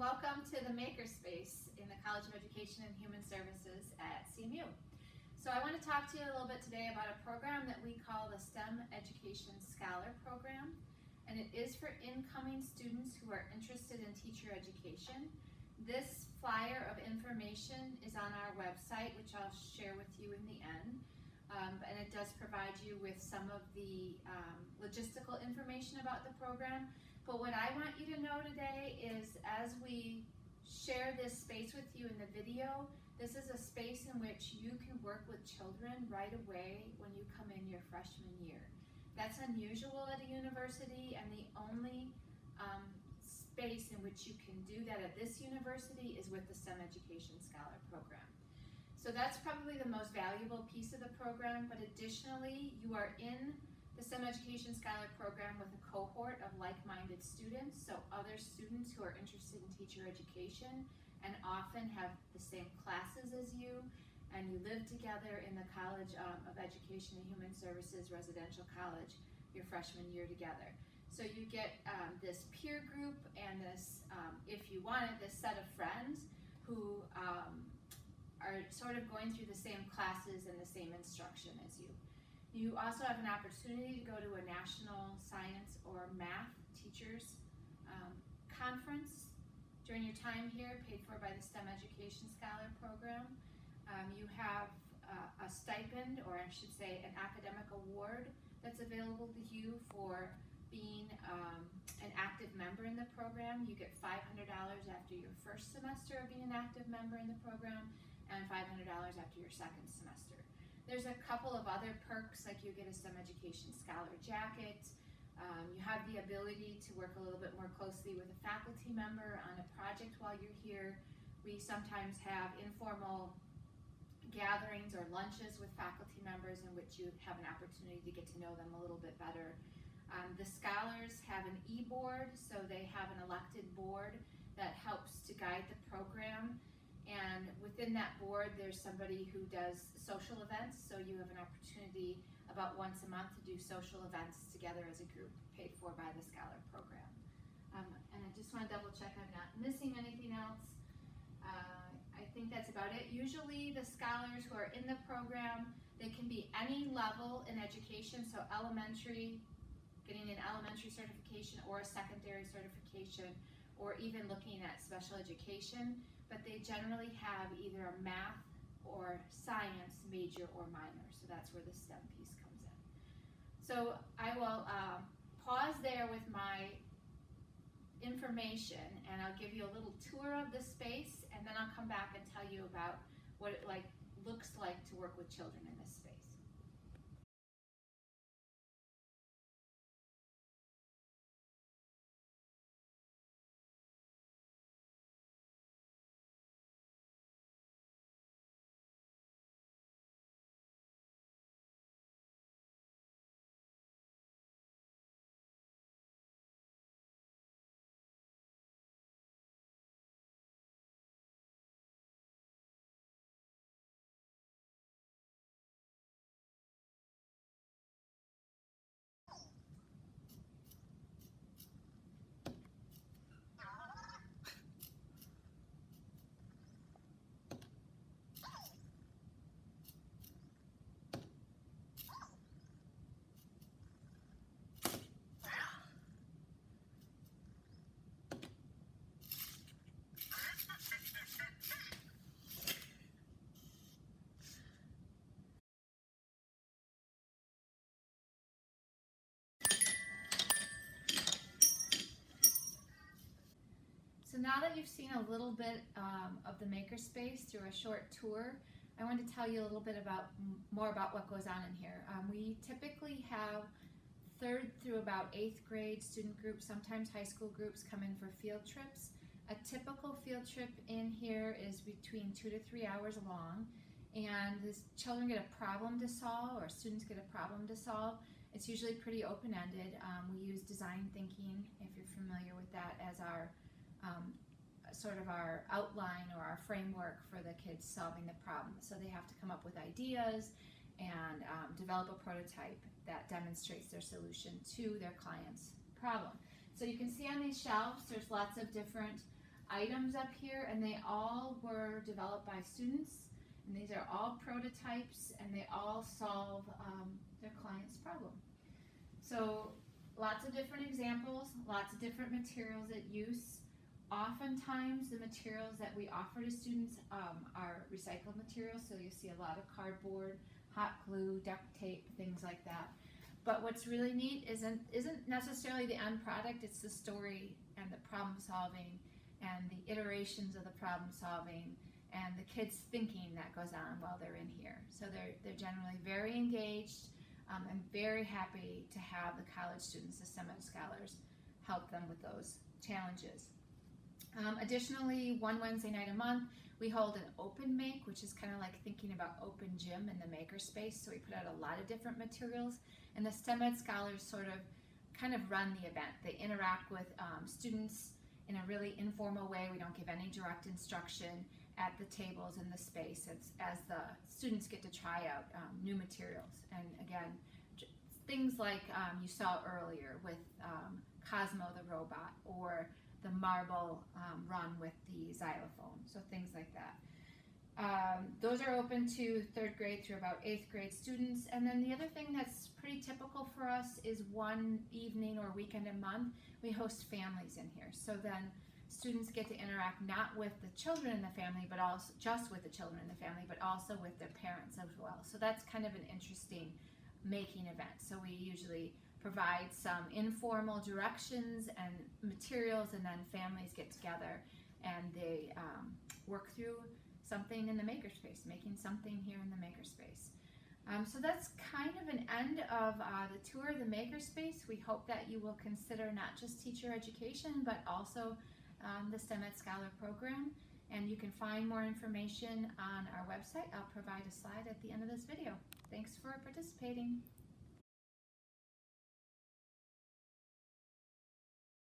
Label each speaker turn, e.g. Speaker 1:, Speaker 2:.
Speaker 1: welcome to the Makerspace in the College of Education and Human Services at CMU. So I want to talk to you a little bit today about a program that we call the STEM Education Scholar Program, and it is for incoming students who are interested in teacher education. This flyer of information is on our website, which I'll share with you in the end, and it does provide you with some of the logistical information about the program. But what I want you to know today is, as we share this space with you in the video, this is a space in which you can work with children right away when you come in your freshman year. That's unusual at a university, and the only space in which you can do that at this university is with the STEM Education Scholar Program. So that's probably the most valuable piece of the program, but additionally, you are in the STEM Education Scholar Program with a cohort of like-minded students, so other students who are interested in teacher education and often have the same classes as you, and you live together in the College of Education and Human Services Residential College your freshman year together. So you get this peer group and this, if you want it, this set of friends who are sort of going through the same classes and the same instruction as you. You also have an opportunity to go to a national science or math teachers conference during your time here, paid for by the STEM Education Scholar Program. You have a stipend, or I should say an academic award, that's available to you for being an active member in the program. You get $500 after your first semester of being an active member in the program, and $500 after your second semester. There's a couple of other perks, like you get a STEM Education Scholar jacket. You have the ability to work a little bit more closely with a faculty member on a project while you're here. We sometimes have informal gatherings or lunches with faculty members in which you have an opportunity to get to know them a little bit better. The scholars have an e-board, so they have an elected board that helps to guide the program. And within that board, there's somebody who does social events, so you have an opportunity about once a month to do social events together as a group, paid for by the Scholar Program. And I just want to double check I'm not missing anything else. I think that's about it. Usually the scholars who are in the program, they can be any level in education, so elementary, getting an elementary certification or a secondary certification, or even looking at special education, but they generally have either a math or science major or minor, so that's where the STEM piece comes in. So I will pause there with my information, and I'll give you a little tour of the space, and then I'll come back and tell you about what it looks like to work with children in this space. So now that you've seen a little bit of the Makerspace through a short tour, I want to tell you a little bit more about what goes on in here. We typically have 3rd through about 8th grade student groups, sometimes high school groups, come in for field trips. A typical field trip in here is between 2 to 3 hours long, and the children get a problem to solve, or students get a problem to solve. It's usually pretty open-ended. We use design thinking, if you're familiar with that, as our sort of our outline or our framework for the kids solving the problem. So they have to come up with ideas and develop a prototype that demonstrates their solution to their client's problem. So you can see on these shelves there's lots of different items up here, and they all were developed by students, and these are all prototypes, and they all solve their client's problem. So lots of different examples, lots of different materials at use. Oftentimes the materials that we offer to students are recycled materials, so you see a lot of cardboard, hot glue, duct tape, things like that. But what's really neat isn't necessarily the end product, it's the story and the problem solving and the iterations of the problem solving and the kids' thinking that goes on while they're in here. So they're generally very engaged. I'm very happy to have the college students, the STEM Ed Scholars, help them with those challenges. Additionally, one Wednesday night a month, we hold an open make, which is kind of like thinking about open gym in the makerspace. So we put out a lot of different materials, and the STEM Ed Scholars sort of kind of run the event. They interact with students in a really informal way. We don't give any direct instruction at the tables in the space as the students get to try out new materials. And again, things like you saw earlier with Cosmo the robot, or the marble run with the xylophone, so things like that. Those are open to 3rd grade through about 8th grade students. And then the other thing that's pretty typical for us is one evening or weekend a month, we host families in here. So then students get to interact not with the children in the family, but also just with the children in the family, but also with their parents as well. So that's kind of an interesting making event. So we usually provide some informal directions and materials, and then families get together and they work through something in the makerspace, making something here in the makerspace. So that's kind of an end of the tour of the makerspace. We hope that you will consider not just teacher education, but also the STEM Ed Scholar program. And you can find more information on our website. I'll provide a slide at the end of this video. Thanks for participating.